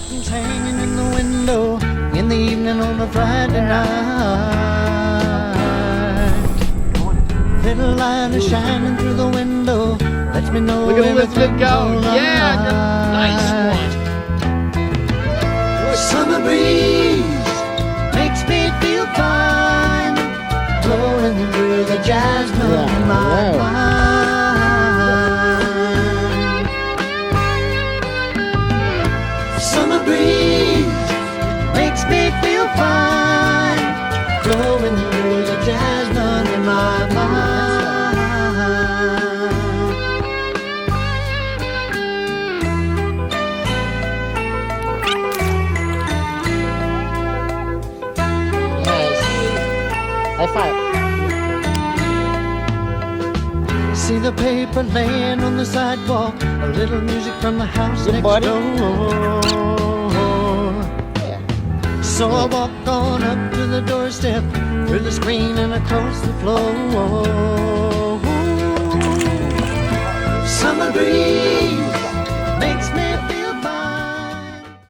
curtains hanging in the window in the evening on a Friday night. Little light is shining through the window, lets me know. Look at Elizabeth go. Yeah, nice one. Summer breeze makes me feel fine, blowing through the jasmine in my mind. Summer breeze makes me feel fine, blowing through the jasmine in my mind. High five. See the paper laying on the sidewalk, a little music from the house next door. Yeah. So I walk on up to the doorstep, through the screen and across the floor.